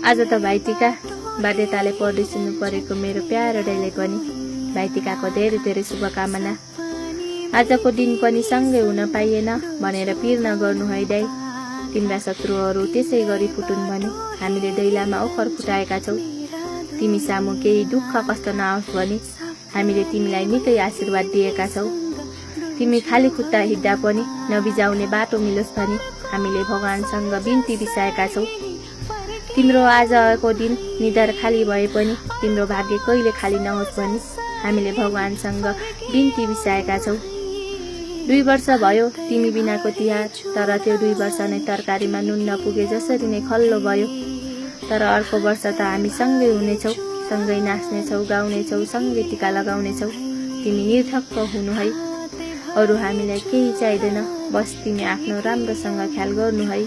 आज त भाइटिका बाध्यताले पढ्दै सुन्नु परेको मेरो प्यारो दाइलाई पनि भाइटिकाको धेरै धेरै शुभकामना। आजको दिन पनि सँगै हुन पाइएन भनेर पिर नगर्नु है दाइ। तिम्रा शत्रुहरू त्यसै गरी फुटुन् भने हामीले दैलामा ओखर फुटाएका छौँ। तिमी सामु केही दुःख कष्ट नआओस् भने हामीले तिमीलाई निकै आशीर्वाद दिएका छौँ। तिमी खाली खुट्टा हिँड्दा पनि नबिजाउने बाटो मिलोस् भने हामीले भगवानसँग बिन्ती बिसाएका छौँ। तिम्रो आजको दिन निधार खाली भए पनि तिम्रो भाग्य कहिले खाली नहोस् भनी हामीले भगवानसँग बिन्ती बिसाएका छौँ। 2 वर्ष भयो तिमी बिनाको तिहार, तर त्यो 2 वर्ष नै तरकारीमा नुन नपुगे जसरी नै खल्लो भयो। तर अर्को वर्ष त हामी सँगै हुनेछौँ, सँगै नाच्नेछौँ, गाउनेछौँ, सँगै टिका लगाउनेछौँ। तिमी निर्धक्क हुनु है, अरू हामीलाई केही चाहिँदैन, बस तिमी आफ्नो राम्रोसँग ख्याल गर्नु है।